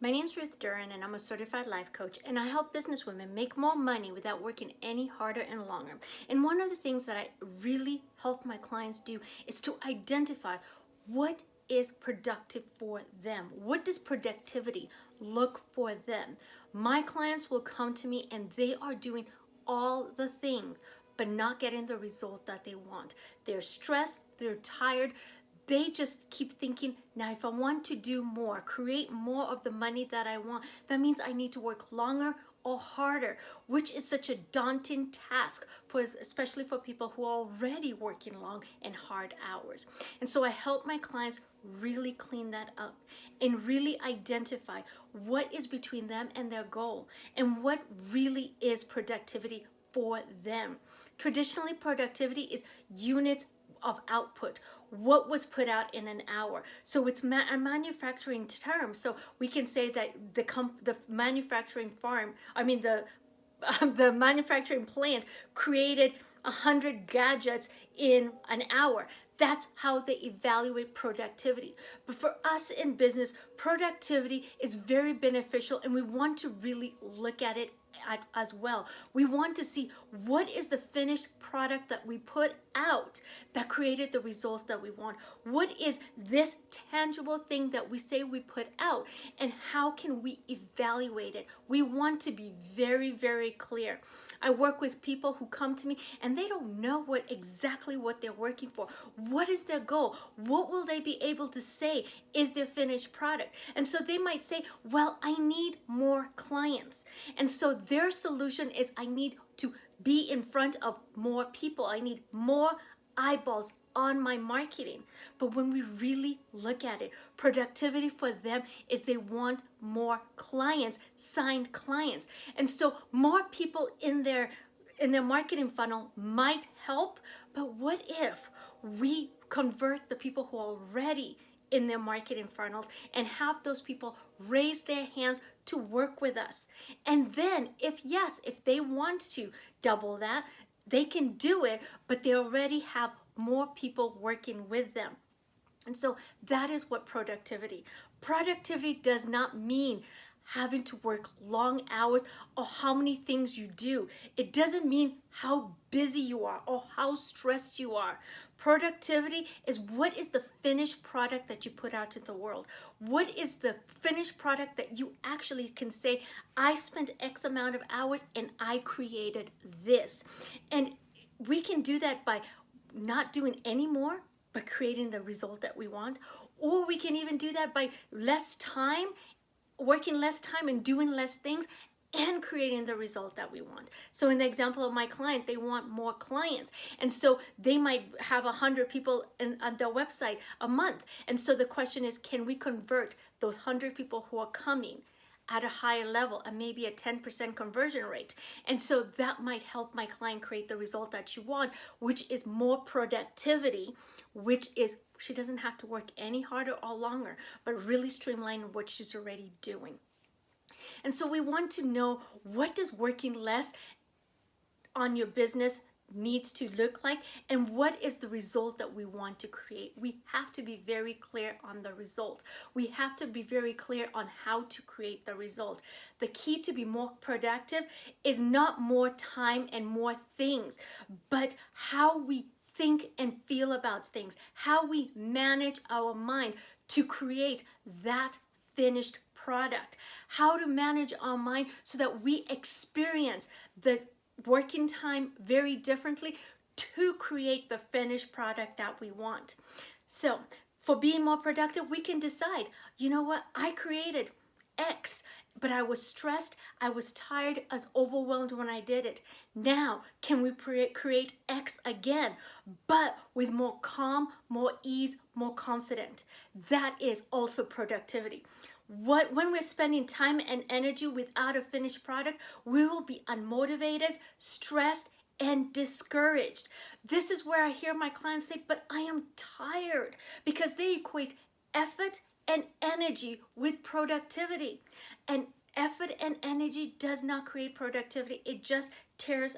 My name is Ruth Duran and I'm a certified life coach, and I help businesswomen make more money without working any harder and longer. And one of the things that I really help my clients do is to identify what is productive for them. What does productivity look for them? My clients will come to me and they are doing all the things but not getting the result that they want. They're stressed, they're tired, they just keep thinking, now if I want to do more, create more of the money that I want, that means I need to work longer or harder, which is such a daunting task for, especially for people who are already working long and hard hours. And so I help my clients really clean that up and really identify what is between them and their goal and what really is productivity for them. Traditionally, productivity is units of output, what was put out in an hour. So it's a manufacturing term. So we can say that the manufacturing farm, the manufacturing plant created 100 gadgets in an hour. That's how they evaluate productivity. But for us in business, productivity is very beneficial, and we want to really look at it as well. We want to see what is the finished product that we put out that created the results that we want. What is this tangible thing that we say we put out, and how can we evaluate it? We want to be very, very clear. I work with people who come to me and they don't know exactly what they're working for. What is their goal? What will they be able to say is their finished product? And so they might say, well, I need more clients. And so their solution is, I need to be in front of more people. I need more eyeballs on my marketing. But when we really look at it, productivity for them is they want more clients, signed clients. And so more people in their marketing funnel might help, but what if we convert the people who are already in their marketing funnels and have those people raise their hands to work with us? And then if they want to double that, they can do it, but they already have more people working with them. And so that is what productivity does not mean having to work long hours or how many things you do. It doesn't mean how busy you are or how stressed you are. Productivity is, what is the finished product that you put out to the world? What is the finished product that you actually can say, I spent X amount of hours and I created this? And we can do that by not doing any more, but creating the result that we want. Or we can even do that by working less time and doing less things and creating the result that we want. So in the example of my client, they want more clients. And so they might have 100 people on their website a month. And so the question is, can we convert those 100 people who are coming at a higher level, and maybe a 10% conversion rate? And so that might help my client create the result that she wants, which is more productivity, which is she doesn't have to work any harder or longer, but really streamline what she's already doing. And so we want to know, what does working less on your business needs to look like, and what is the result that we want to create? We have to be very clear on the result. We have to be very clear on how to create the result. The key to be more productive is not more time and more things, but how we think and feel about things, how we manage our mind to create that finished product, how to manage our mind so that we experience the working time very differently to create the finished product that we want. So for being more productive, we can decide, you know what, I created X, but I was stressed, I was tired, I was overwhelmed when I did it. Now, can we create X again, but with more calm, more ease, more confident? That is also productivity. When we're spending time and energy without a finished product, we will be unmotivated, stressed, and discouraged. This is where I hear my clients say, but I am tired, because they equate effort and energy with productivity. And effort and energy does not create productivity. It just gets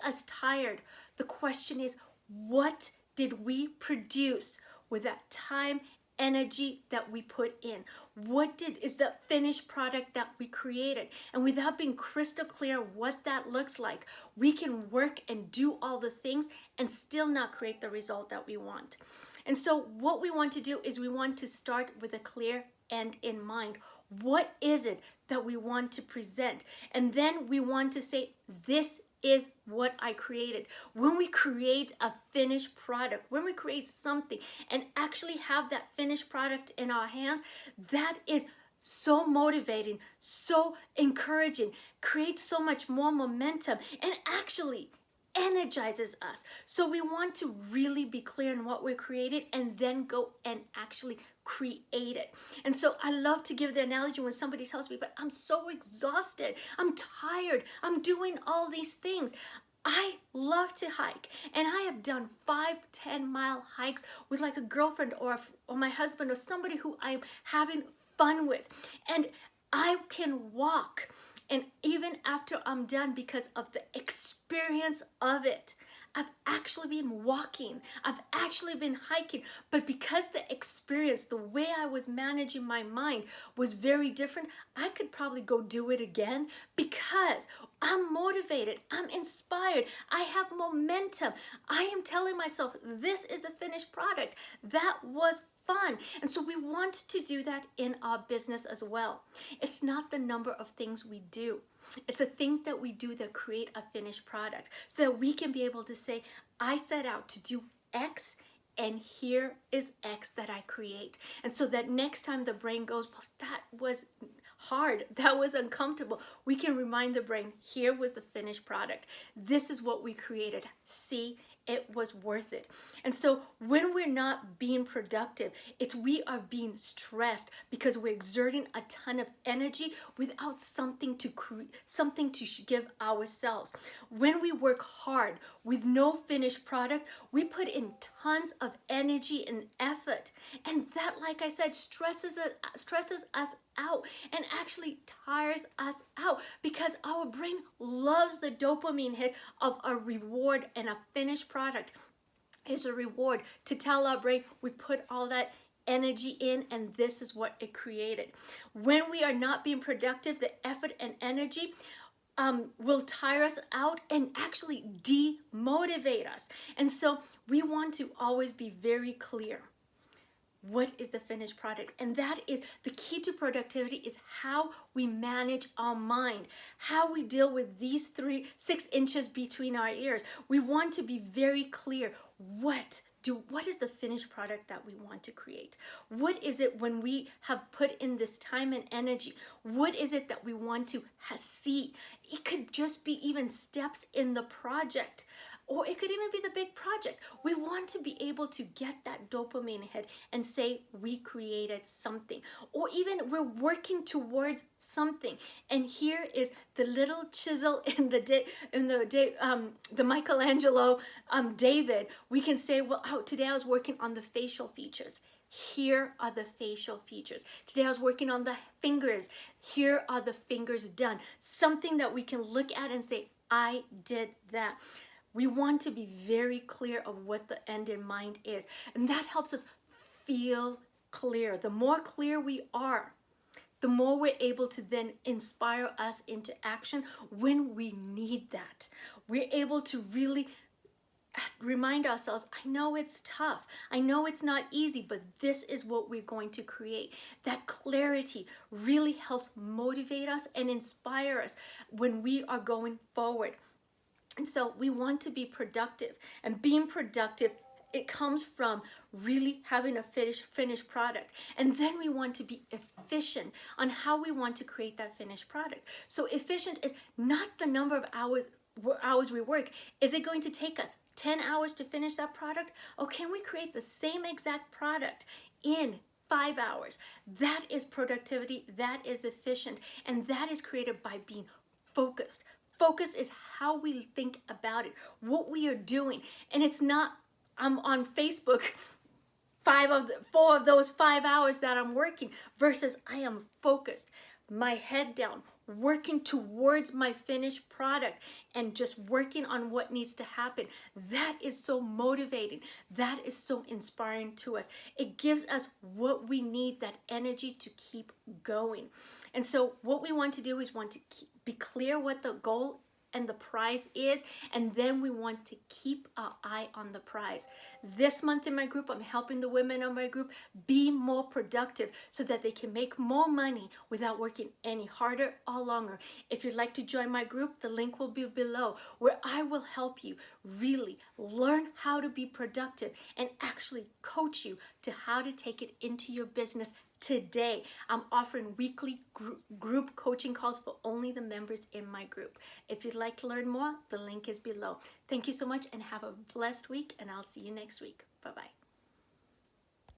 us tired. The question is, what did we produce with that time energy that we put in? What is the finished product that we created? And without being crystal clear what that looks like, we can work and do all the things and still not create the result that we want. And so what we want to do is we want to start with a clear end in mind. What is it that we want to present? And then we want to say, this is what I created. When we create a finished product, when we create something and actually have that finished product in our hands, that is so motivating, so encouraging, creates so much more momentum, and actually energizes us. So we want to really be clear in what we created and then go and actually create it. And so I love to give the analogy when somebody tells me, but I'm so exhausted, I'm tired, I'm doing all these things. I love to hike, and I have done 5-10 mile hikes with like a girlfriend or my husband or somebody who I'm having fun with, and I can walk. And even after I'm done, because of the experience of it, I've actually been walking, I've actually been hiking, but because the experience, the way I was managing my mind was very different, I could probably go do it again because I'm motivated, I'm inspired, I have momentum. I am telling myself, this is the finished product. That was fun. And so we want to do that in our business as well. It's not the number of things we do. It's the things that we do that create a finished product so that we can be able to say, I set out to do X and here is X that I create. And so that next time the brain goes, well, that was hard, that was uncomfortable, we can remind the brain, here was the finished product. This is what we created. See, it was worth it. And so when we're not being productive, we are being stressed because we're exerting a ton of energy without something to give ourselves. When we work hard with no finished product, we put in tons of energy and effort, and that, like I said, stresses us out and actually tires us out because our brain loves the dopamine hit of a reward, and a finished product is a reward to tell our brain we put all that energy in and this is what it created. When we are not being productive, the effort and energy will tire us out and actually demotivate us. And so we want to always be very clear. What is the finished product? And that is the key to productivity, is how we manage our mind, how we deal with these 6 inches between our ears. We want to be very clear. What is the finished product that we want to create? What is it when we have put in this time and energy? What is it that we want to see? It could just be even steps in the project, or it could even be the big project. We want to be able to get that dopamine hit and say we created something, or even we're working towards something. And here is the little chisel in the Michelangelo David. We can say, well, today I was working on the facial features. Here are the facial features. Today I was working on the fingers. Here are the fingers done. Something that we can look at and say, I did that. We want to be very clear of what the end in mind is. And that helps us feel clear. The more clear we are, the more we're able to then inspire us into action when we need that. We're able to really remind ourselves, I know it's tough, I know it's not easy, but this is what we're going to create. That clarity really helps motivate us and inspire us when we are going forward. And so we want to be productive, and being productive, it comes from really having a finished product. And then we want to be efficient on how we want to create that finished product. So efficient is not the number of hours we work. Is it going to take us 10 hours to finish that product? Or can we create the same exact product in 5 hours? That is productivity, that is efficient, and that is created by being focused. Focus is how we think about it, what we are doing. And it's not, I'm on Facebook 4 of those 5 hours that I'm working, versus I am focused, my head down, working towards my finished product and just working on what needs to happen. That is so motivating. That is so inspiring to us. It gives us what we need, that energy to keep going. And so what we want to do is want to be clear what the goal and the prize is, and then we want to keep our eye on the prize. This month in my group, I'm helping the women on my group be more productive so that they can make more money without working any harder or longer. If you'd like to join my group, the link will be below, where I will help you really learn how to be productive and actually coach you to how to take it into your business today. I'm offering weekly group coaching calls for only the members in my group. If you'd like to learn more, the link is below. Thank you so much and have a blessed week, and I'll see you next week. Bye-bye.